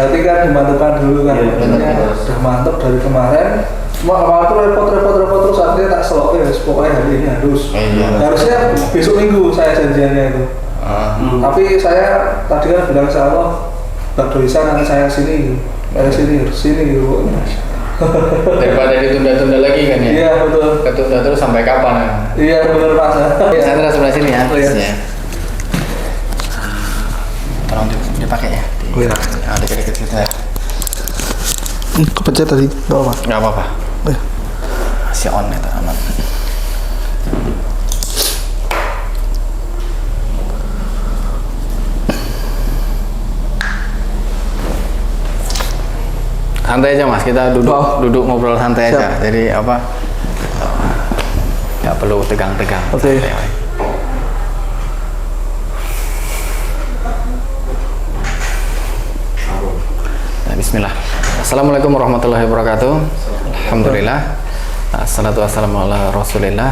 Berarti kan dimantukan dulu kan, udah mantep dari kemarin. Cuma awal tuh repot terus akhirnya tak selok ya, pokoknya hari ini harus. Harusnya besok minggu saya janjiannya itu. Tapi saya tadi kan bilang insya Allah berdoa nanti saya sini gitu. Daripada ditunda-tunda lagi kan ya? Iya betul. Ketunda terus sampai kapan ya? Iya betul Mas. Sandra sebelah sini ya. Oh, iya. Tolong dipakai ya. Oh, iya. Dikit-dikit kita. Kepencet tadi, nggak apa? Nggak apa-apa. Iya. Masih on ya, aman. Santai aja Mas, kita duduk ngobrol santai aja. Siap. Jadi apa? Nggak perlu tegang-tegang. Oke. Nah, Bismillah. Assalamualaikum warahmatullahi wabarakatuh. Alhamdulillah. Assalatu wassalamu ala Rasulillah.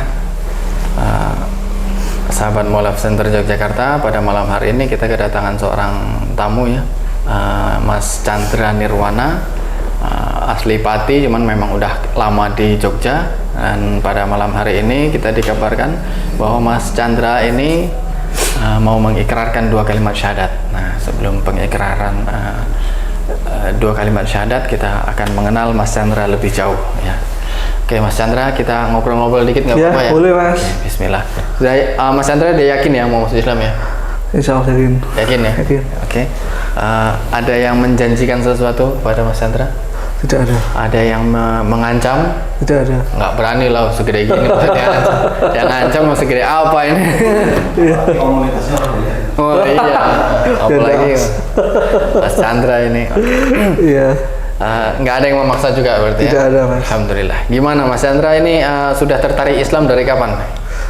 Sahabat Mualaf Center Yogyakarta, pada malam hari ini kita kedatangan seorang tamu ya, Mas Chandra Nirwana. Asli Pati, cuman memang udah lama di Jogja. Dan pada malam hari ini kita dikabarkan bahwa Mas Chandra ini mau mengikrarkan 2 kalimat syahadat. Nah, sebelum pengikraran 2 kalimat syahadat, kita akan mengenal Mas Chandra lebih jauh ya. Oke Mas Chandra, kita ngobrol-ngobrol dikit nggak apa-apa ya? Boleh Mas. Oke, Bismillah. Mas Chandra dia yakin ya mau masuk Islam ya? Insya Allah yakin. Yakin ya? Yakin. Oke. Ada yang menjanjikan sesuatu pada Mas Chandra? Tidak ada. Ada yang mengancam? Tidak ada. Nggak berani lah segede gini. Yang ngancam mau segede apa ini? Komunitasnya orang ya. Oh iya. Apalagi Mas Chandra ini. Iya. Nggak ada yang memaksa juga berarti ya? Tidak ada Mas. Alhamdulillah. Gimana Mas Chandra ini sudah tertarik Islam dari kapan?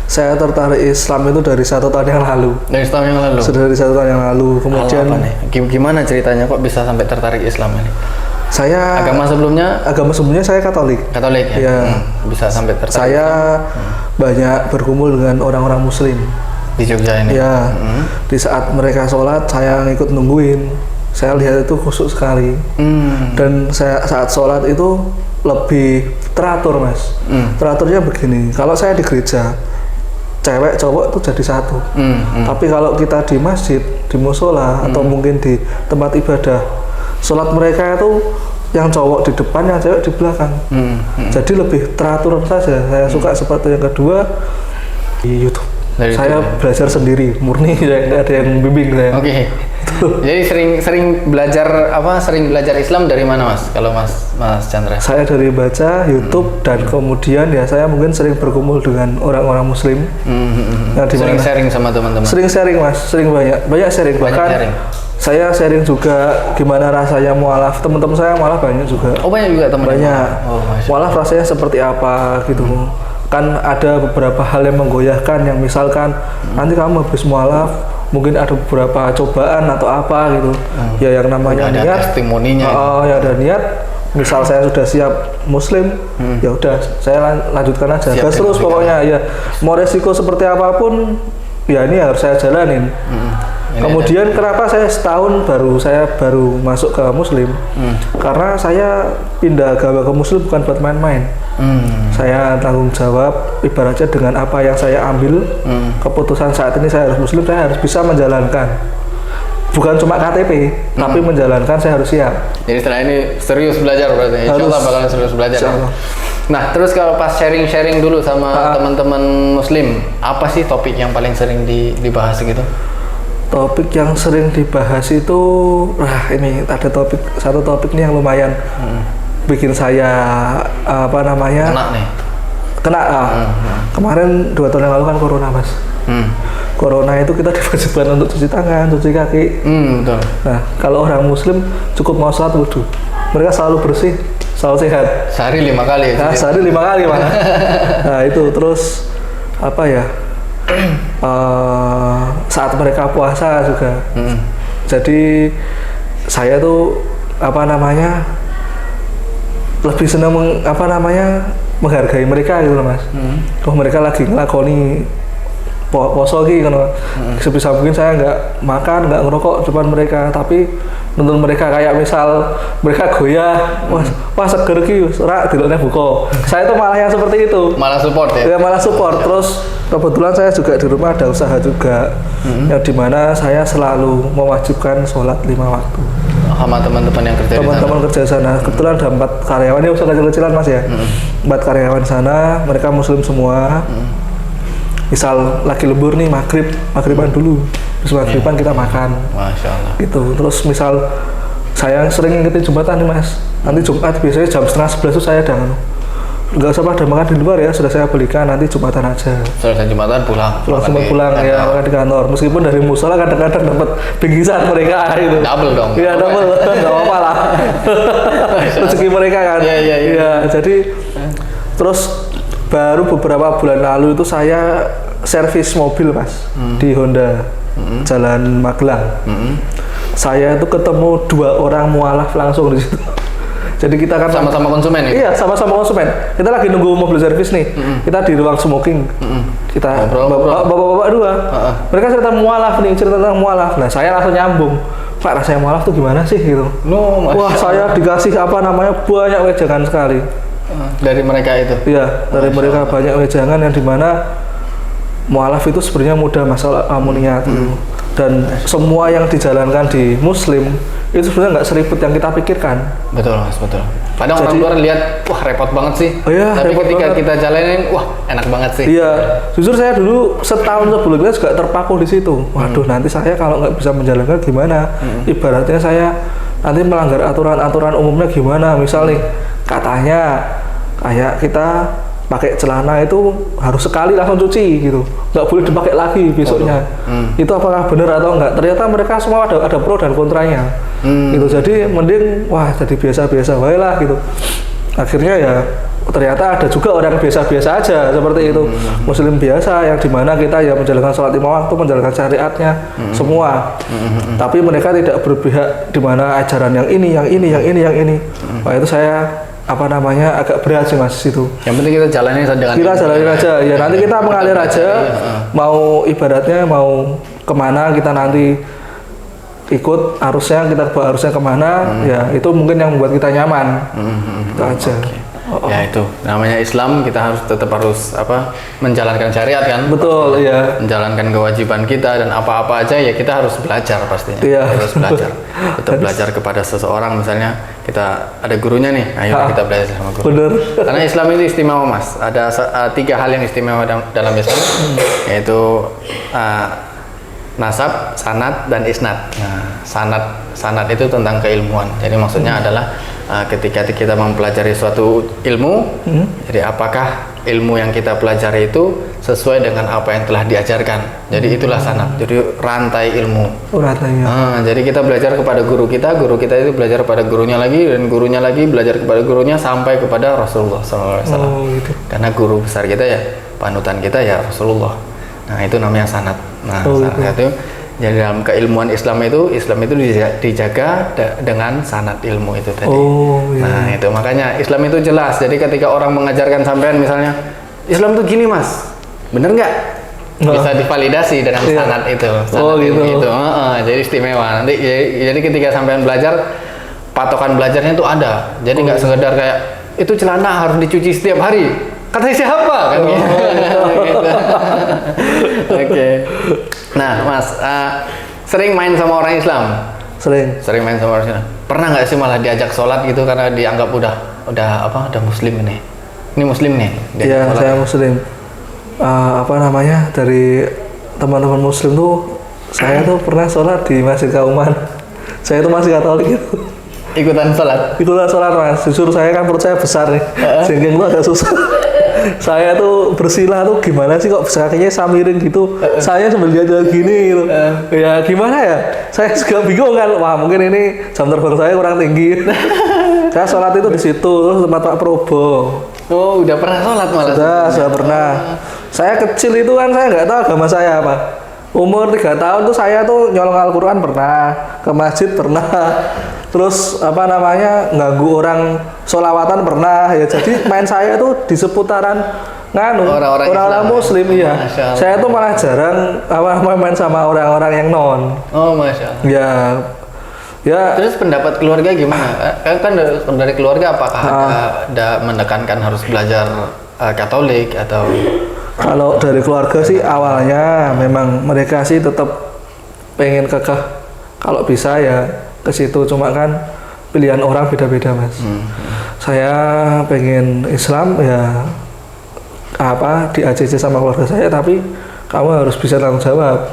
Saya tertarik Islam itu dari 1 tahun yang lalu. Dari tahun yang lalu? Sudah dari 1 tahun yang lalu. Kemudian apa nih? Gimana ceritanya kok bisa sampai tertarik Islam ini? Saya Agama sebelumnya saya Katolik. Katolik ya? Iya. Bisa sampai tertarik. Saya banyak berkumpul dengan orang-orang Muslim di Jogja ini. ya. Di saat mereka sholat saya ngikut nungguin. Saya lihat itu khusyuk sekali. Dan saya saat sholat itu lebih teratur Mas. Teraturnya begini, kalau saya di gereja cewek cowok itu jadi satu. Tapi kalau kita di masjid, di musola atau mungkin di tempat ibadah, sholat mereka itu yang cowok di depan, yang cewek di belakang. Jadi lebih teratur saja. Saya suka seperti yang kedua di YouTube. Saya belajar sendiri, murni, nggak ada yang bimbing saya. Oke. Jadi sering belajar Islam dari mana Mas? Kalau Mas Chandra? Saya dari baca YouTube dan kemudian ya saya mungkin sering berkumpul dengan orang-orang Muslim. Sering sharing sama teman-teman. Sering sharing Mas, banyak sharing. Bahkan saya sharing juga gimana rasanya mualaf. Teman-teman saya malah banyak juga. Oh banyak juga teman. Banyak. Mualaf rasanya seperti apa gitu. Kan ada beberapa hal yang menggoyahkan, yang misalkan nanti kamu habis mualaf mungkin ada beberapa cobaan atau apa gitu. Ya yang namanya ada niat. Testimoninya. Ya ada niat. Misal saya sudah siap Muslim, ya udah saya lanjutkan aja. Gas terus pokoknya ya. Mau resiko seperti apapun, ya ini harus saya jalanin. Kemudian kenapa saya setahun saya baru masuk ke Muslim? Karena saya pindah agama ke Muslim bukan buat main-main. Saya tanggung jawab, ibaratnya dengan apa yang saya ambil, keputusan saat ini saya harus Muslim, saya harus bisa menjalankan. Bukan cuma KTP, tapi menjalankan saya harus siap. Jadi setelah ini serius belajar berarti. Insya Allah bakalan serius belajar. Nah, terus kalau pas sharing dulu sama teman-teman Muslim, apa sih topik yang paling sering dibahas gitu? Topik yang sering dibahas itu, ini ada satu topik nih yang lumayan bikin saya kena. Kemarin 2 tahun yang lalu kan corona Mas. Corona itu kita diwajibkan untuk cuci tangan, cuci kaki. Betul. Nah, kalau orang Muslim cukup mau sholat wudhu, mereka selalu bersih, selalu sehat. Sehari 5 kali. Sehari 5 kali malah. Nah itu terus saat mereka puasa juga. Jadi saya tuh lebih senang menghargai mereka gitu loh Mas. Mereka lagi ngelakoni poso gitu kan. Sebisa mungkin saya nggak makan, nggak ngerokok depan mereka, tapi nonton mereka kayak misal mereka goyah, wah seger ki ora delokne buka. Saya tuh malah yang seperti itu. Malah support ya? Ya malah support. Terus kebetulan saya juga di rumah ada usaha juga, yang dimana saya selalu mewajibkan sholat 5 waktu. Sama teman-teman yang kerja di sana? Teman-teman kerja di sana. Kebetulan ada 4 karyawan, ini usaha kecil-kecilan mas ya. 4 karyawan sana, mereka muslim semua. Misal lagi lembur nih maghriban dulu, terus maghriban kita makan. Masya Allah. Gitu. Terus misal saya sering ngikutin Jumatan nih mas. Nanti Jumat biasanya jam 10:30 itu saya nggak usah pada makan di luar ya, sudah saya belikan, nanti Jumatan aja. Selesai Jumatan pulang Pulang ya, makan di kantor. Meskipun dari musola kadang-kadang dapat bingkisan mereka itu. Double dong. Iya double, nggak apa-apa lah. Rezeki mereka kan. Iya. Jadi terus baru beberapa bulan lalu itu saya servis mobil mas di Honda Jalan Magelang. Saya itu ketemu 2 orang mualaf langsung di situ. Jadi kita kan sama-sama konsumen ya? Iya, sama-sama konsumen. Kita lagi nunggu mobil servis nih. Kita di ruang smoking. Kita bapak-bapak 2. Mereka cerita mualaf nih, cerita tentang mualaf. Nah, saya langsung nyambung. Pak, rasanya mualaf tuh gimana sih gitu? Wah, saya dikasih banyak wejangan sekali. Dari mereka itu? Iya, dari mereka banyak wejangan yang dimana mualaf itu sebenarnya mudah masalah amuniat dan semua yang dijalankan di muslim itu sebenarnya nggak seribet yang kita pikirkan. Betul mas, betul. Kadang orang luar lihat, wah repot banget sih. Oh iya, tapi ketika banget. kita jalanin, wah enak banget sih. Iya, jujur saya dulu setahun sebelumnya juga terpaku di situ. Waduh, nanti saya kalau nggak bisa menjalankan gimana? Ibaratnya saya nanti melanggar aturan-aturan umumnya gimana? Misal nih, katanya kayak kita pakai celana itu harus sekali langsung cuci gitu, nggak boleh dipakai lagi besoknya. Itu apakah benar atau enggak? Ternyata mereka semua ada pro dan kontranya gitu. Jadi mending wah jadi biasa-biasa wae lah gitu. Akhirnya ya ternyata ada juga orang biasa-biasa aja seperti itu, muslim biasa yang dimana kita ya menjalankan sholat 5 waktu, menjalankan syariatnya semua, tapi mereka tidak berpihak dimana ajaran yang ini. Wah itu saya agak berat sih mas itu. Yang penting kita jalanin aja ya, nanti kita mengalir aja, mau ibaratnya mau kemana kita nanti ikut arusnya, kita bawa arusnya kemana, ya itu mungkin yang membuat kita nyaman. Itu aja. Ya itu namanya Islam, kita tetap harus menjalankan syariat kan. Betul, iya. Menjalankan kewajiban kita dan apa-apa aja ya kita harus belajar pastinya. Iya. Harus belajar. Tetap belajar kepada seseorang, misalnya kita ada gurunya nih, ayo kita belajar sama guru. Bener. Karena Islam itu istimewa mas. Ada 3 hal yang istimewa dalam Islam, yaitu nasab, sanad, dan isnad. Nah, sanad itu tentang keilmuan. Jadi maksudnya adalah ketika kita mempelajari suatu ilmu, jadi apakah ilmu yang kita pelajari itu sesuai dengan apa yang telah diajarkan. Jadi itulah sanad. Jadi rantai ilmu. Rantainya. Jadi kita belajar kepada guru kita itu belajar kepada gurunya lagi, dan gurunya lagi belajar kepada gurunya sampai kepada Rasulullah SAW. Gitu. Karena guru besar kita ya, panutan kita ya Rasulullah. Nah itu namanya sanad. Nah sanad itu, jadi dalam keilmuan Islam itu dijaga dengan sanad ilmu itu tadi. Nah itu makanya Islam itu jelas. Jadi ketika orang mengajarkan sampean misalnya, Islam itu gini mas, bener nggak? Bisa divalidasi dengan sanad itu. Sanad ilmu itu. Jadi istimewa. Nanti jadi ketika sampean belajar, patokan belajarnya itu ada. Jadi nggak sekedar kayak itu celana harus dicuci setiap hari. Kata siapa kan gitu. Oke. Nah, Mas, sering main sama orang Islam? Sering main sama orang Islam. Pernah nggak sih malah diajak sholat gitu karena dianggap udah muslim ini? Ini muslim nih. Iya, saya muslim. Dari teman-teman muslim tuh saya tuh pernah sholat di Masjid Kauman. Saya tuh masih Katolik gitu. Ikutan sholat mas. Jujur saya kan perut saya besar nih, jengking lu agak susah. Saya tuh bersilah tuh gimana sih kok kakinya samiring gitu. Saya sambil jalan gini gitu. Ya gimana ya? Saya juga bingung kan. Wah mungkin ini jam terbang saya kurang tinggi. Saya sholat itu di situ, terus tempat Pak Probo. Oh udah pernah sholat malah? Sudah pernah. Saya kecil itu kan saya nggak tahu agama saya apa. Umur 3 tahun tuh saya tuh nyolong Al-Quran pernah, ke masjid pernah, terus ganggu orang sholawatan pernah ya. Jadi main saya tuh di seputaran orang-orang muslim ya. Saya tuh malah jarang main sama orang-orang yang non. Oh masya Allah. Ya Ya. Terus pendapat keluarga gimana? Kan dari keluarga apakah ada menekankan harus belajar Katolik atau? Kalau dari keluarga sih awalnya memang mereka sih tetap pengen kekeh kalau bisa ya ke situ, cuma kan pilihan orang beda-beda mas. Saya pengen Islam ya di ACC sama keluarga saya, tapi kamu harus bisa tanggung jawab.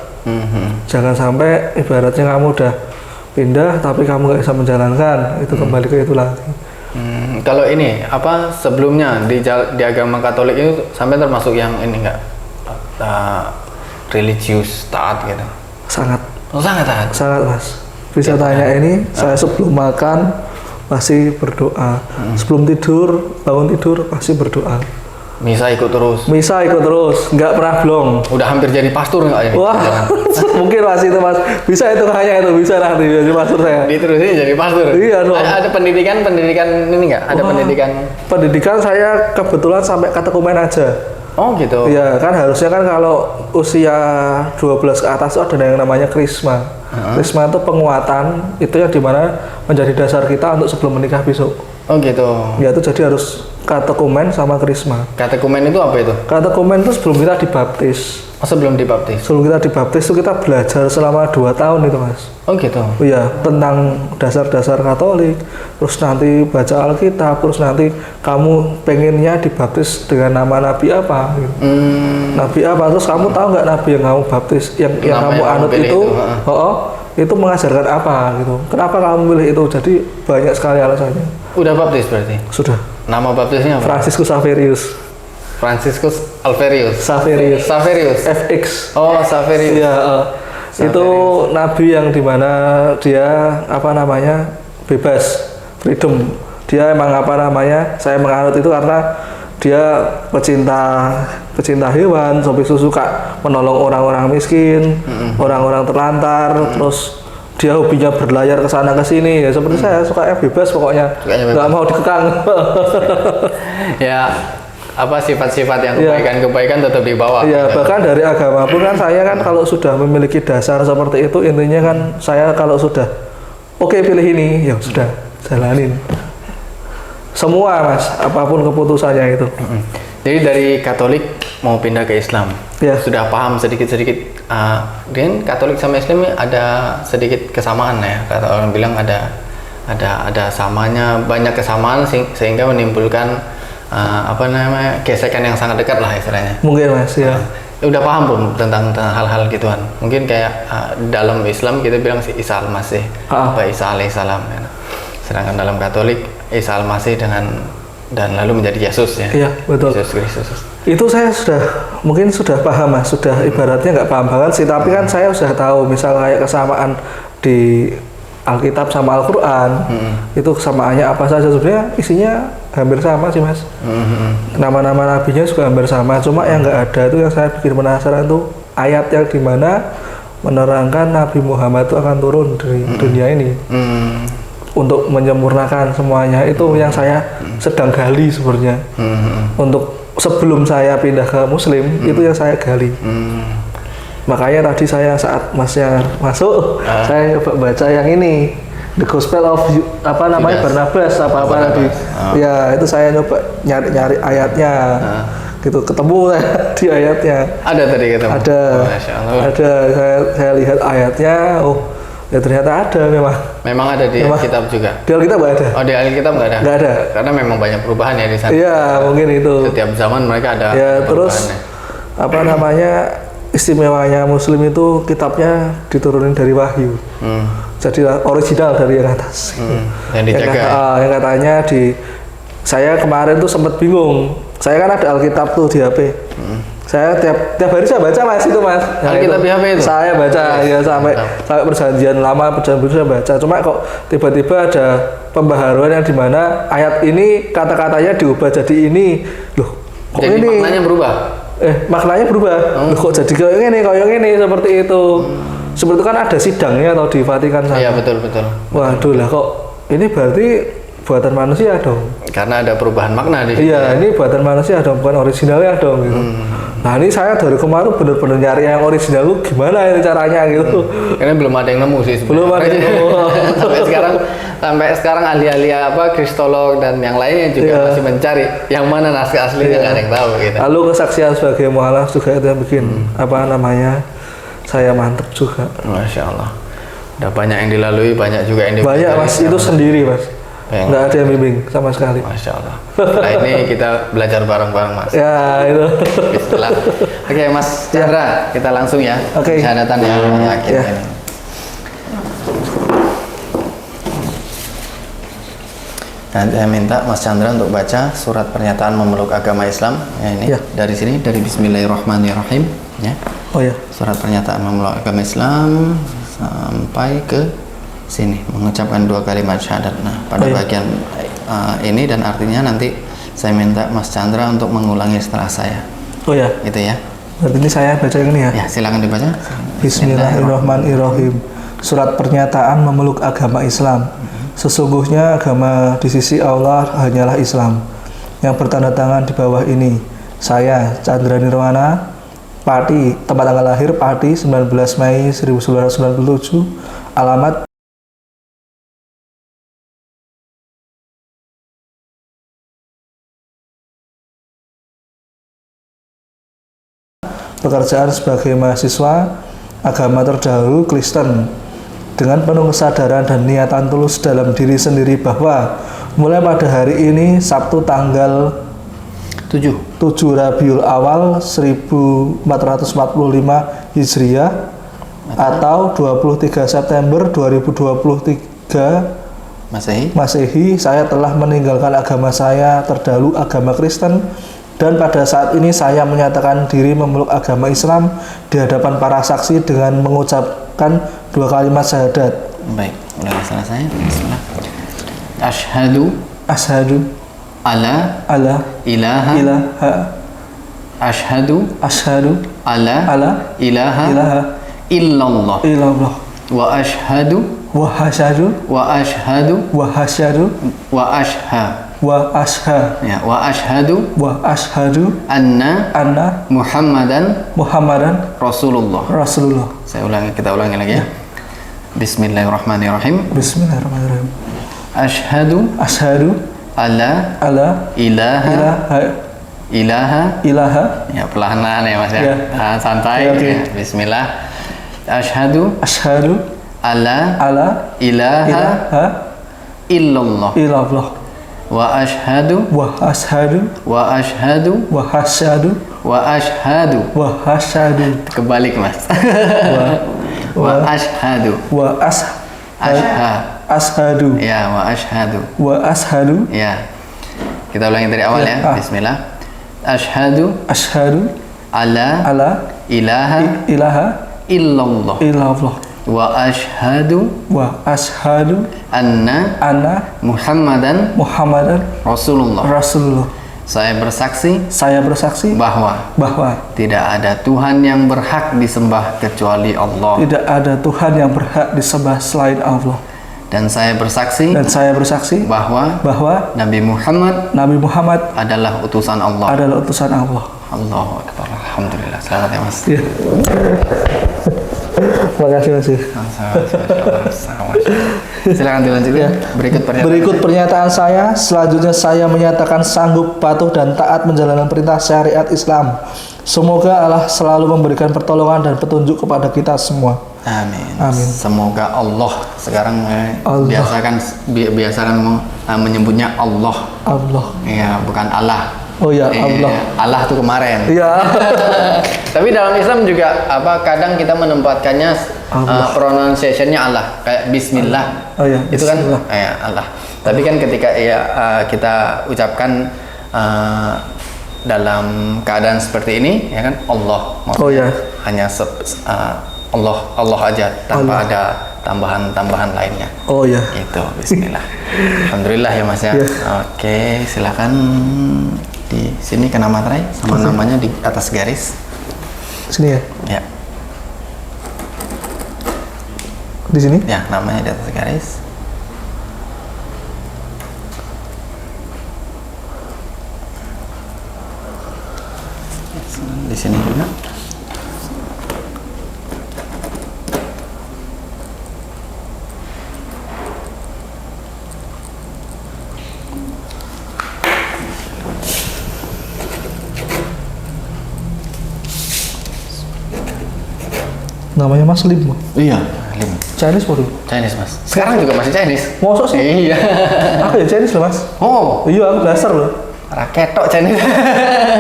Jangan sampai ibaratnya kamu udah pindah tapi kamu nggak bisa menjalankan, itu kembali ke itu lagi. Kalau ini sebelumnya di agama Katolik itu sampai termasuk yang ini nggak religius taat gitu? Sangat. Oh, sangat taat. Sangat mas. Bisa tanya ini, saya sebelum makan pasti berdoa, sebelum tidur, bangun tidur pasti berdoa. Misa ikut terus. Nggak pernah blong. Udah hampir jadi pastor nggak ini? Wah, mungkin mas itu mas. Bisa itu hanya itu bisa nanti jadi pastor saya. Diterusin jadi pastor. Iya dong. Ada pendidikan ini nggak? Ada pendidikan? Pendidikan saya kebetulan sampai katekumen aja. Oh gitu. Iya kan harusnya kan kalau usia 12 ke atas itu ada yang namanya krisma. Krisma itu penguatan, itu yang dimana menjadi dasar kita untuk sebelum menikah besok. Oh gitu. Ya itu jadi harus katekumen sama krisma. Katekumen itu apa itu? Katekumen itu sebelum kita dibaptis. Oh, sebelum dibaptis? Sebelum kita dibaptis itu kita belajar selama 2 tahun itu mas. Oh gitu? Iya, tentang dasar-dasar Katolik, terus nanti baca Alkitab, terus nanti kamu pengennya dibaptis dengan nama Nabi apa gitu. Nabi apa, terus kamu tahu nggak Nabi yang kamu baptis, yang kamu anut itu itu mengajarkan apa gitu. Kenapa kamu pilih itu? Jadi banyak sekali alasannya. Udah baptis berarti? Sudah. Nama baptisnya apa? Franciscus Xaverius. FX. Oh, Xaverius. Iya, itu nabi yang dimana dia bebas, freedom. Dia emang saya menganut itu karena dia pecinta hewan, sampai suka menolong orang-orang miskin, orang-orang terlantar, terus dia hobinya berlayar ke sana ke sini ya seperti saya, sukanya bebas pokoknya, nggak mau dikekang. Ya, sifat-sifat yang kebaikan tetap dibawa. Iya, bahkan dari agama pun kan saya kan kalau sudah memiliki dasar seperti itu, intinya kan saya kalau sudah pilih ini ya sudah jalanin semua mas, apapun keputusannya itu. Jadi dari Katolik mau pindah ke Islam, sudah paham sedikit-sedikit. Dan Katolik sama Islam ada sedikit kesamaan ya, kata orang bilang ada samanya, banyak kesamaan sehingga menimbulkan gesekan yang sangat dekat lah istilahnya. Mungkin mas ya. Udah paham belum tentang hal-hal gituan? Mungkin kayak dalam Islam kita bilang si Isa al-Masih, Isa alaihissalam. Ya. Sedangkan dalam Katolik Isa al-Masih dan lalu menjadi Yesus ya. Iya betul. Yesus Kristus. Itu saya mungkin sudah paham mas, sudah ibaratnya nggak paham banget sih, tapi kan saya sudah tahu misal kayak kesamaan di Alkitab sama Al-Quran, itu kesamaannya apa saja, sebenarnya isinya hampir sama sih mas. Nama-nama nabinya juga hampir sama, cuma yang nggak ada itu yang saya bikin penasaran tuh ayat yang dimana menerangkan Nabi Muhammad itu akan turun dari dunia ini untuk menyempurnakan semuanya. Itu yang saya sedang gali sebenarnya. Untuk sebelum saya pindah ke Muslim itu yang saya gali. Makanya tadi saya saat masnya masuk, saya coba baca yang ini, The Gospel of Barnabas tadi. Ya itu saya coba nyari ayatnya, gitu ketemu di ayatnya. Ada tadi ketemu. Ada. Ada. Saya lihat ayatnya, ya ternyata ada memang. Memang ada di Alkitab juga. Di Alkitab nggak ada. Oh di Alkitab nggak ada. Nggak ada. Karena memang banyak perubahan ya di sana. Iya mungkin itu. Setiap zaman mereka ada. Ya terus istimewanya Muslim itu kitabnya diturunin dari wahyu. Jadi original dari yang atas. Yang dijaga. Yang katanya saya kemarin tuh sempat bingung. Saya kan ada Alkitab tuh di HP. Saya tiap hari saya baca mas itu mas. Alkitab di HP itu? Saya baca ya sampai perjanjian lama, perjanjian baru saya baca. Cuma kok tiba-tiba ada pembaharuan yang dimana ayat ini kata-katanya diubah jadi ini. Loh, kok jadi ini? Maknanya berubah? Maknanya berubah. Loh, kok jadi kayak ini seperti itu. Seperti itu kan ada sidangnya atau di Vatikan sana. Iya betul. Waduh lah kok ini berarti buatan manusia dong. Karena ada perubahan makna di sini. Iya, ini buatan manusia dong, bukan originalnya dong gitu. Nah ini saya dari kemarin bener-bener nyari yang original tuh gimana ini caranya gitu. Karena belum ada yang nemu sih sebenarnya. Belum ada yang nemu. sampai sekarang ahli-ahli kristolog dan yang lainnya juga masih mencari yang mana naskah aslinya, nggak ada yang tahu gitu. Lalu kesaksian sebagai mualaf juga itu yang bikin saya mantep juga. Masya Allah. Udah banyak yang dilalui, banyak juga yang Banyak mas, itu sendiri mas. Bayang. Nggak ada yang bimbing sama sekali. Masya Allah. Nah ini kita belajar bareng-bareng mas. Ya itu. Bismillah. Oke Mas Chandra, kita langsung ya. Oke. Syahadatan yang yakin Ya. ini. Nah, saya minta Mas Chandra untuk baca surat pernyataan memeluk agama Islam. Ya ini dari sini, dari Bismillahirrahmanirrahim. Ya. Oh ya. Surat pernyataan memeluk agama Islam sampai ke sini mengucapkan 2 kalimat syahadat. Nah, pada bagian ini dan artinya nanti saya minta Mas Chandra untuk mengulangi setelah saya. Oh ya. Gitu ya. Berarti ini saya baca yang ini ya. Ya, silakan dibaca. Bismillahirrahmanirrahim. Surat pernyataan memeluk agama Islam. Sesungguhnya agama di sisi Allah hanyalah Islam. Yang bertanda tangan di bawah ini. Saya Chandra Nirwana, Pati, tempat tanggal lahir Pati 19 Mei 1997, alamat pekerjaan sebagai mahasiswa agama terdahulu Kristen, dengan penuh kesadaran dan niatan tulus dalam diri sendiri bahwa mulai pada hari ini Sabtu tanggal 7 Rabiul Awal 1445 Hijriah atau 23 September 2023 Masehi, saya telah meninggalkan agama saya terdahulu, agama Kristen, dan pada saat ini saya menyatakan diri memeluk agama Islam di hadapan para saksi dengan mengucapkan 2 kalimat syahadat. Baik, udah selesai. Bismillah. Asyhadu alla ilaha asyhadu alla ilaha illallah wa asyhadu anna Muhammadan Rasulullah. Kita ulangi lagi ya. Bismillahirrahmanirrahim. Asyhadu alla ilaha ya, perlahan-lahan ya Mas ya. Santai. Ya. Bismillah. Asyhadu alla ilaha illallah wa asyhadu kebalik Mas. wa asyhadu ya, wa asyhadu ya. Kita ulangi dari awal ya. Bismillah. Asyhadu alla ilaha illallah wa asyhadu anna Muhammadan Rasulullah. Saya bersaksi bahwa tidak ada Tuhan yang berhak disembah kecuali Allah. Tidak ada Tuhan yang berhak disembah selain Allah. Dan saya bersaksi bahwa Nabi Muhammad adalah utusan Allah. Allahu Akbar. Alhamdulillah. Selamat ya Mas. Ya. Terima kasih Mas. Silakan dilanjutkan. Berikut pernyataan saya. Selanjutnya saya menyatakan sanggup, patuh dan taat menjalankan perintah syariat Islam. Semoga Allah selalu memberikan pertolongan dan petunjuk kepada kita semua. Amin. Semoga Allah sekarang biasakan menyebutnya Allah. Ya, bukan Allah. Oh ya, Allah. Allah tuh kemarin. Iya. Tapi dalam Islam juga kadang kita menempatkannya pronunciation-nya Allah, kayak Bismillah. Oh ya. Itu kan Allah. Tapi kan ketika kita ucapkan dalam keadaan seperti ini, ya kan Allah. Maksudnya hanya Allah aja tanpa ada tambahan lainnya. Oh ya. Itu Bismillah. Alhamdulillah ya Mas ya. Oke, silakan di sini kena materai sama namanya di atas garis. Sini ya? Ya. Di sini? Ya, namanya di atas garis. di sini juga. Namanya Mas Lim. Iya, Lim. Chinese baru. Chinese Mas. Sekarang juga masih Chinese. Mosok sih? Iya. Aku ya Chinese loh Mas. Oh, Iya, aku dasar loh. raketok Chinese.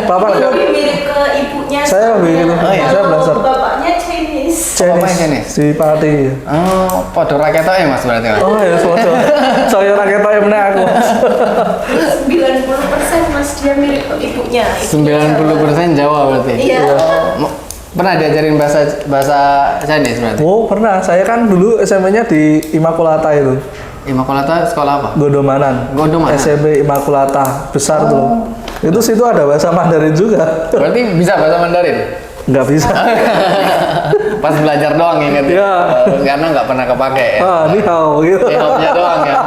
Papa Lebih mirip ke ibunya. Saya lebih gitu. Oh, iya. Saya belajar. Bapaknya Chinese. Bapaknya Chinese? Si Pati. Oh, podo raketok ya Mas berarti Mas. Oh ya, semua. Saya rakyat ayamnya aku. 90% Mas dia mirip ke ibunya. 90% Jawa berarti. Iya. Pernah diajarin bahasa Chinese berarti? Oh pernah, saya kan dulu SMP-nya di Immaculata itu. Immaculata sekolah apa? Gondomanan. Gondomanan? SMP Immaculata, besar tuh. Itu situ ada bahasa Mandarin juga. Berarti bisa bahasa Mandarin? Nggak bisa. Pas belajar doang inget ya? Iya. Karena nggak pernah kepake ya? Ah, ni hao gitu. Ni hao-nya doang ya?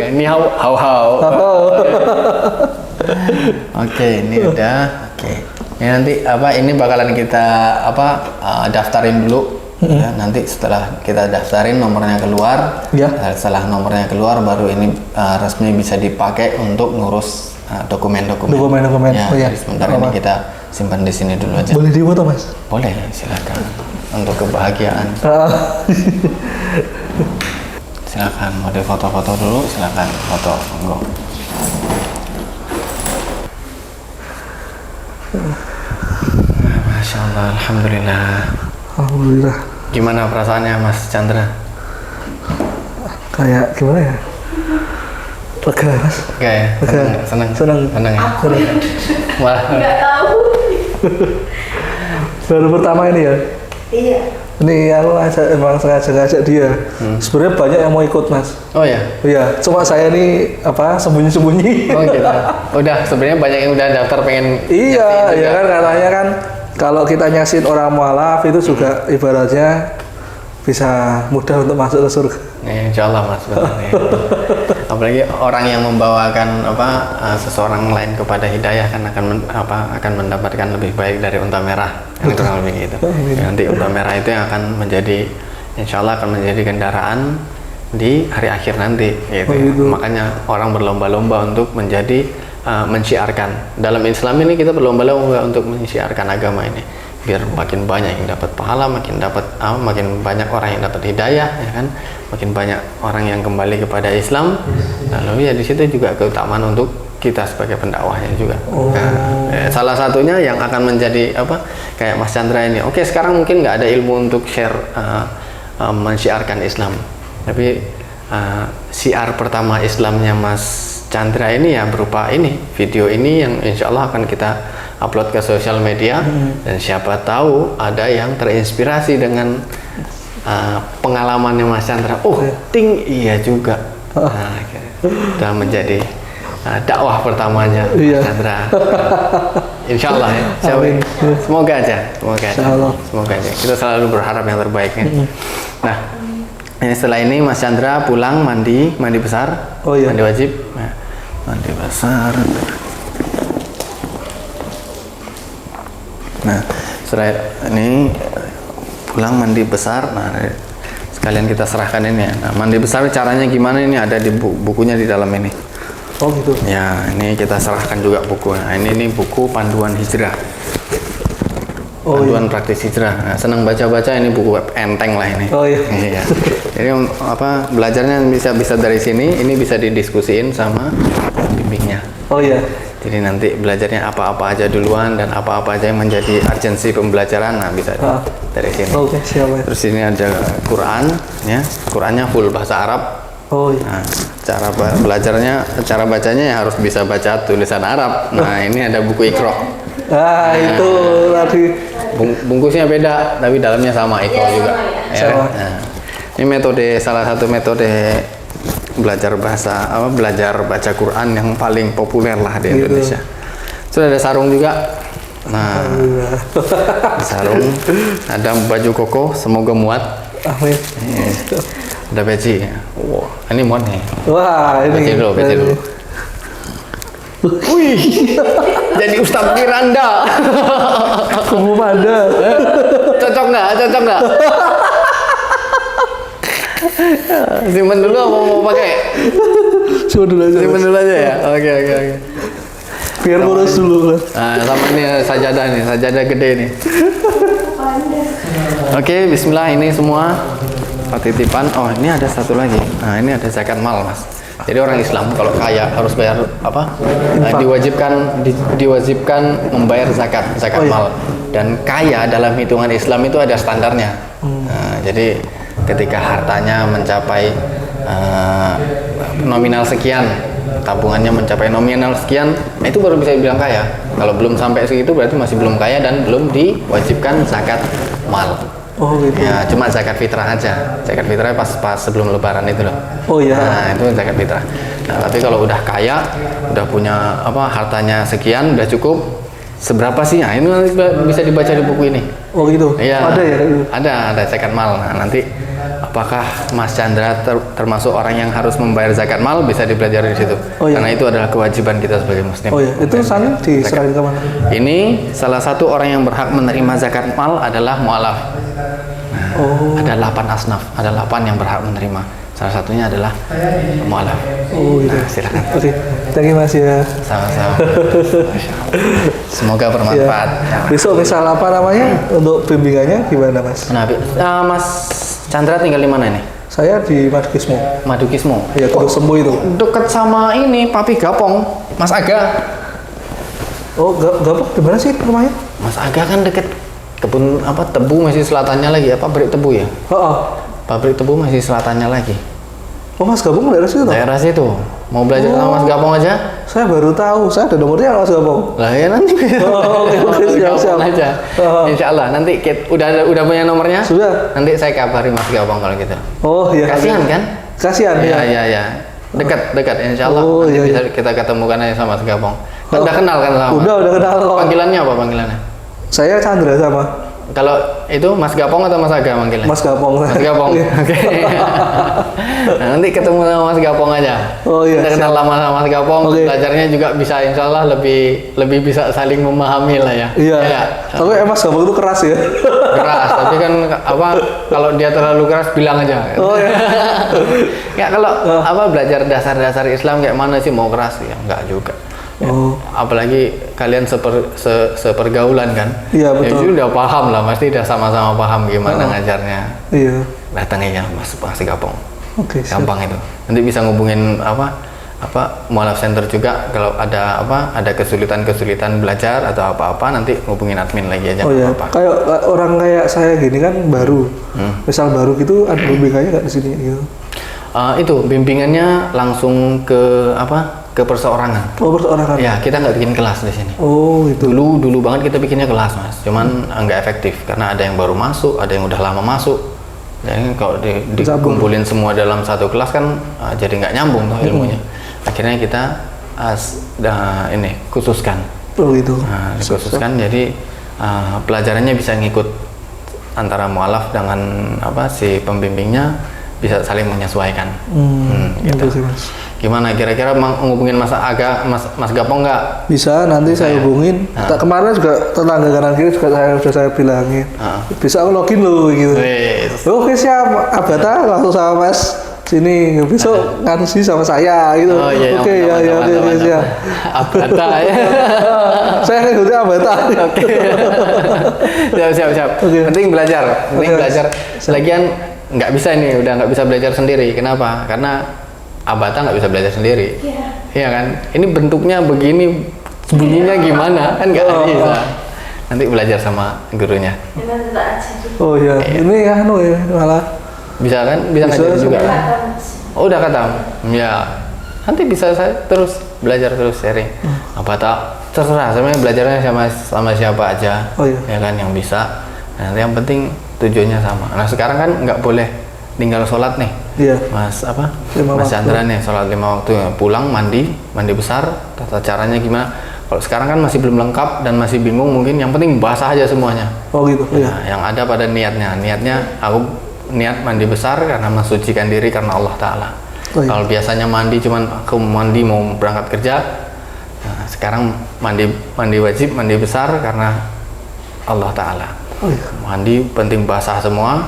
Ni hao, hao. Oke, ini udah. Oke. Ini nanti ini bakalan kita daftarin dulu. Ya, nanti setelah kita daftarin nomornya keluar. Ya. Setelah nomornya keluar baru ini resmi bisa dipakai untuk ngurus dokumen-dokumen. Dokumen-dokumen. Ya, Oh, iya. jadi sebentar ini kita simpan di sini dulu aja. Boleh difoto Mas? Boleh, silakan. Untuk kebahagiaan. Silakan, mau foto-foto dulu, silakan foto. Monggo. Masya Allah, alhamdulillah. Alhamdulillah. Gimana perasaannya Mas Chandra? Kayak gimana ya? Lega Mas. Enggak ya? Lega. Senang. Senang. Senang ya? Senang. Wah. Nggak tahu. Baru pertama ini ya. Iya. Ini aku emang sengaja ngajak dia. Sebenarnya banyak yang mau ikut Mas. Oh ya? Iya, cuma saya ini sembunyi-sembunyi. Oh gitu. Udah, sebenarnya banyak yang udah daftar pengen. Iya, ya kan katanya kan kalau kita nyaksin orang mualaf itu juga ibaratnya bisa mudah untuk masuk ke surga. Insya Allah Mas, betul ya. Apalagi orang yang membawakan seseorang lain kepada hidayah kan akan mendapatkan lebih baik dari unta merah. Kan kurang lebih gitu. Ya, nanti unta merah itu yang akan menjadi, insya Allah akan menjadi kendaraan di hari akhir nanti. Gitu. Oh, gitu. Makanya orang berlomba-lomba untuk menjadi menciarkan. Dalam Islam ini kita berlomba-lomba untuk menciarkan agama ini. Biar makin banyak yang dapat pahala, makin banyak orang yang dapat hidayah, ya kan, makin banyak orang yang kembali kepada Islam. Lalu ya di situ juga keutamaan untuk kita sebagai pendakwahnya juga. Salah satunya yang akan menjadi kayak Mas Chandra ini. Oke, sekarang mungkin nggak ada ilmu untuk share mensyiarkan Islam, tapi syiar pertama Islamnya Mas Chandra ini ya berupa ini video ini yang insya Allah akan kita upload ke sosial media dan siapa tahu ada yang terinspirasi dengan pengalamannya Mas Chandra. Iya juga. Nah, sudah menjadi dakwah pertamanya Mas Chandra. Insya Allah ya. Semoga aja. Semoga aja. Kita selalu berharap yang terbaik ya. Nah, ini setelah ini Mas Chandra pulang mandi besar. Oh iya. Mandi wajib. Nah, mandi besar. Nah, setelah ini pulang mandi besar. Nah, sekalian kita serahkan ini ya. Nah, mandi besar caranya gimana ini ada di bukunya di dalam ini. Oh gitu. Ya, ini kita serahkan juga buku. Nah, ini buku panduan hijrah. Panduan praktis hijrah. Nah, senang baca-baca ini buku enteng lah ini. Oh iya. Iya. Jadi belajarnya bisa dari sini, ini bisa didiskusiin sama bimbingnya. Oh iya. Jadi nanti belajarnya apa-apa aja duluan dan apa-apa aja yang menjadi urgensi pembelajaran, nah bisa dari sini. Oke, siap ya. Terus ini ada Quran, ya. Qurannya full bahasa Arab. Oh iya. Nah, cara bacanya ya harus bisa baca tulisan Arab. Nah, ini ada buku Iqra. Itu tadi. Bungkusnya beda, tapi dalamnya sama Iqra juga. Sama Ya. Sama. Nah, ini salah satu metode belajar baca Quran yang paling populer lah di Indonesia. Sudah ada sarung juga. Nah, sarung, ada baju koko, semoga muat. Amin. Ada peci. Wow, ini muat nih. Wah, ini. Peci dulu. Wih, jadi Ustadz Miranda. Kubu Panda. Cocok nggak? Cocok nggak? Simpen dulu apa mau pakai? Coba dulu aja. Simpen Mas. dulu aja ya. Oke. Biar boros dulu Mas. Nah, sama ini sajadah nih, sajadah gede nih. Oke, Bismillah, ini semua titipan. Oh, ini ada satu lagi. Nah, ini ada zakat mal, Mas. Jadi orang Islam kalau kaya harus bayar apa? Diwajibkan membayar zakat mal. Dan kaya dalam hitungan Islam itu ada standarnya. Nah, jadi ketika hartanya mencapai nominal sekian, tabungannya mencapai nominal sekian, nah itu baru bisa dibilang kaya. Kalau belum sampai segitu berarti masih belum kaya dan belum diwajibkan zakat mal. Oh gitu. Ya, cuma zakat fitrah aja. Zakat fitrah pas sebelum lebaran itu loh. Oh iya. Nah, itu zakat fitrah. Nah, tapi kalau udah kaya, udah punya apa hartanya sekian, udah cukup, seberapa sih? Nah, ini bisa dibaca di buku ini. Oh gitu. Iya. Ada ya? Ada zakat mal. Nah, nanti apakah Mas Chandra termasuk orang yang harus membayar zakat mal, bisa dipelajari di situ. Oh, iya. Karena itu adalah kewajiban kita sebagai muslim. Oh iya, itu sana diserahin ke mana? Ini salah satu orang yang berhak menerima zakat mal adalah mu'alaf. Oh. Ada 8 asnaf, ada 8 yang berhak menerima. Salah satunya adalah mu'alaf. Oh gitu. Nah, silakan. Oke, thank you Mas ya. Sama-sama. Semoga bermanfaat. Ya. Besok misal apa namanya untuk bimbingannya gimana Mas? Nah, Mas Chandra tinggal di mana ini? Saya di Madukismo. Madukismo. Iya, Teluk Sembu itu. Dekat sama ini Papi Gapong, Mas Aga. Oh, gampang di mana sih rumahnya? Mas Aga kan deket kebun apa tebu masih selatannya lagi ya, pabrik tebu ya? Oh. Pabrik tebu masih selatannya lagi. Oh, Mas Gabung daerah situ toh? Daerah situ. Mau belajar sama Mas Gapong aja? Saya baru tahu. Saya ada nomornya Mas Gabung. Lah ya nanti. Oke, siap. aja. Insya Allah nanti udah punya nomornya? Sudah. Nanti saya kabari Mas Gapong kalau gitu. Oh iya. Kasihan kan? Kasihan ya. Iya. Dekat Insya Allah Oh, nanti iya, bisa kita ketemukan aja sama Mas Gapong. Kan udah kenal kan sama? Udah kenal kok. Panggilannya apa panggilannya? Saya Chandra sama Kalau itu Mas Gapong atau Mas Aga manggilnya? Mas Gapong. Mas Gapong. Oke. Nah, nanti ketemu sama Mas Gapong aja. Oh iya. Kita kenal lama sama Mas Gapong, Oke. belajarnya juga bisa Insya Allah lebih bisa saling memahami lah ya. Iya. Ya. Tapi Mas Gapong itu keras ya. Keras, tapi kan apa kalau dia terlalu keras bilang aja. Oh iya. Ya kalau apa belajar dasar-dasar Islam kayak mana sih mau keras ya enggak juga. Ya, Oh. apalagi kalian sepergaulan kan. Iya, Ya, betul. jadi udah paham lah, pasti udah sama-sama paham gimana ngajarnya. Iya. Datang aja Mas Gapong. Oke. siap. Gampang itu. Nanti bisa ngubungin apa mualaf center juga kalau ada ada kesulitan belajar atau apa-apa nanti ngubungin admin lagi aja. Oh iya. apa-apa. Kayak orang kayak saya gini kan baru. Misal baru gitu ada bimbingannya nggak di sini gitu. Itu bimbingannya langsung ke ke perseorangan. Oh, perseorangan. Ya, kita nggak bikin kelas di sini. Oh, itu. Dulu banget kita bikinnya kelas, Mas. Cuman nggak efektif karena ada yang baru masuk, ada yang udah lama masuk. Jadi kalau dikumpulin semua dalam satu kelas kan jadi nggak nyambung tuh ilmunya. Akhirnya kita ini khususkan. Oh, gitu. Nah, dikhususkan jadi pelajarannya bisa ngikut antara mualaf dengan si pembimbingnya bisa saling menyesuaikan. Gitu Gitu. sih, Mas. Gimana kira-kira ngubungin Mas Aga, Mas Gapong nggak? Bisa nanti saya hubungin. Kemarin juga tetangga kanan kiri juga sudah saya bilangin. Bisa aku login loh gitu. Wes. Oke siap, Abata langsung sama Mas sini besok ngarusi sama saya gitu. Oh iya. Oke ya oke siap. Abata ya. Saya ngikutin Abata. Oke. Siap. Oke. Penting belajar. Oke. Belajar. Lagian nggak bisa nih, udah nggak bisa belajar sendiri. Kenapa? Karena Abata nggak bisa belajar sendiri. Iya kan? Ini bentuknya begini, bunyinya gimana? Kan nggak bisa. Nanti belajar sama gurunya. Nanti tak ajarin. Oh iya, ini ya malah Bisa kan? Bisa ngajar juga. Kata Mas. Oh udah kata. Ya. Nanti bisa saya terus belajar terus sharing. Abata terserah sebenarnya belajarnya sama siapa aja. Oh iya. Ya kan yang bisa. Nah, yang penting tujuannya sama. Nah sekarang kan nggak boleh tinggal sholat nih. Iya. Mas Lima Mas waktu. Chandra nih sholat 5 waktu, pulang mandi besar, tata caranya gimana? Kalau sekarang kan masih belum lengkap dan masih bingung mungkin, yang penting basah aja semuanya. Oh gitu. Iya. Nah, yang ada pada niatnya aku niat mandi besar karena mensucikan diri karena Allah Ta'ala. Oh, iya. Kalau biasanya mandi cuman aku mandi mau berangkat kerja, nah, sekarang mandi wajib, mandi besar karena Allah Ta'ala. Oh iya. Mandi penting basah semua,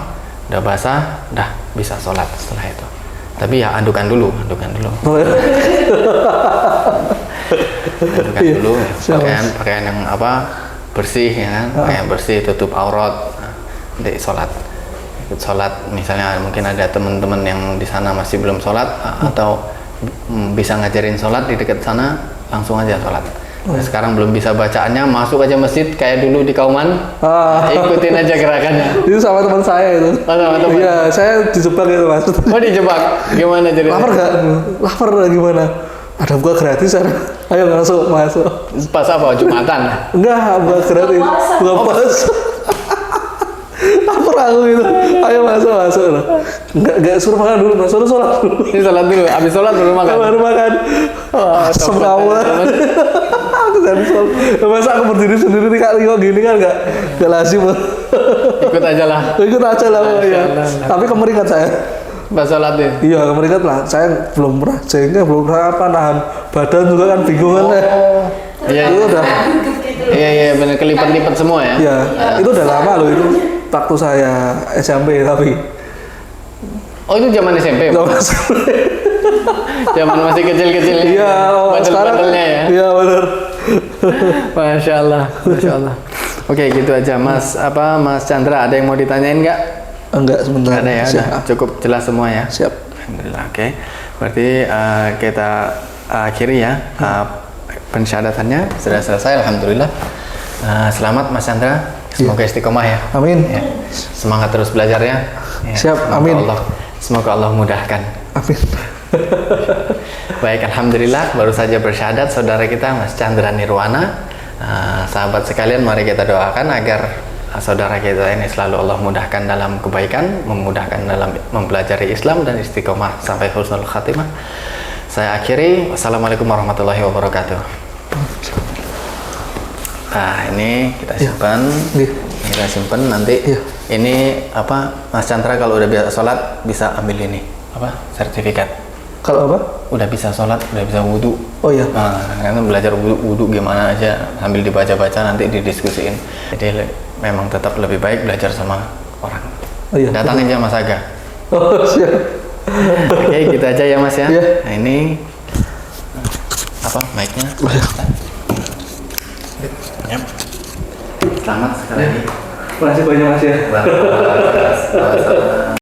udah basah, udah bisa sholat setelah itu. Tapi ya andukan dulu. Oh, iya. Andukan Iya, dulu, siap, pakaian yang bersih ya kan, pakaian bersih, tutup aurat, nanti sholat. Ikut sholat, misalnya mungkin ada teman-teman yang di sana masih belum sholat atau bisa ngajarin sholat di dekat sana, langsung aja sholat. Nah, sekarang belum bisa bacaannya, masuk aja masjid kayak dulu di Kauman, ikutin aja gerakannya. Itu sama teman saya itu. Oh, sama teman. Iya, saya dijebak itu Mas. Oh, dijebak, gimana jadi? Lapar nggak? Lapar gimana? Ada buka gratis ada. Ayo masuk. Pas apa? Jumatan? Enggak, buka gratis. Buka puasa. Lapar aku itu. Ayo masuk loh. Enggak suruh makan dulu, Mas. Suruh sholat dulu. Ini sholat dulu, habis sholat baru makan. Baru makan. Asem kamu. Aku jadi sholat. Masa aku berdiri sendiri kok gini kan enggak lazim. Ikut aja lah. Ikut aja lah ya. Tapi kemeringat saya. Pas sholat ya? Iya, kemeringat lah. Saya belum pernah jengkel, belum pernah nahan badan juga kan bingung kan. Iya, Itu udah. Iya, bener kelipet-lipet semua ya? Iya, itu udah lama loh itu. Waktu saya SMP tapi. Oh, itu zaman SMP? Zaman masih kecil-kecil ya? Iya, sekarang. Bandel-bandelnya ya? Iya, benar. Masya Allah. Oke, gitu aja Mas. Mas Chandra, ada yang mau ditanyain nggak? Enggak, sebentar. Nggak ada ya, Siap. udah cukup jelas semua ya? Siap. Alhamdulillah, oke. Berarti kita akhiri ya pensyahadatannya sudah selesai, alhamdulillah. Selamat Mas Chandra, semoga istiqomah ya. Amin. Ya. Semangat terus belajarnya. Ya, Siap, amin. Semoga Allah mudahkan. Amin. Baik, alhamdulillah baru saja bersyahadat saudara kita Mas Chandra Nirwana. Sahabat sekalian, mari kita doakan agar saudara kita ini selalu Allah mudahkan dalam kebaikan, memudahkan dalam mempelajari Islam dan istiqomah sampai husnul khatimah. Saya akhiri. Wassalamualaikum warahmatullahi wabarakatuh. Nah, ini kita simpan. Iya. Kita simpan nanti. Iya. Ini Mas Chandra kalau udah biasa sholat bisa ambil ini sertifikat. Kalau apa? Udah bisa sholat, udah bisa wudhu. Oh iya. Karena belajar wudhu gimana aja sambil dibaca-baca nanti didiskusiin. Jadi memang tetap lebih baik belajar sama orang. Oh iya. Datang aja Mas Aga. Oh, siap. Oke, gitu aja ya Mas ya. Iya. Nah, ini mic-nya. Yap. Selamat sekali lagi. Terima kasih banyak Mas ya. Waalaikumsalam.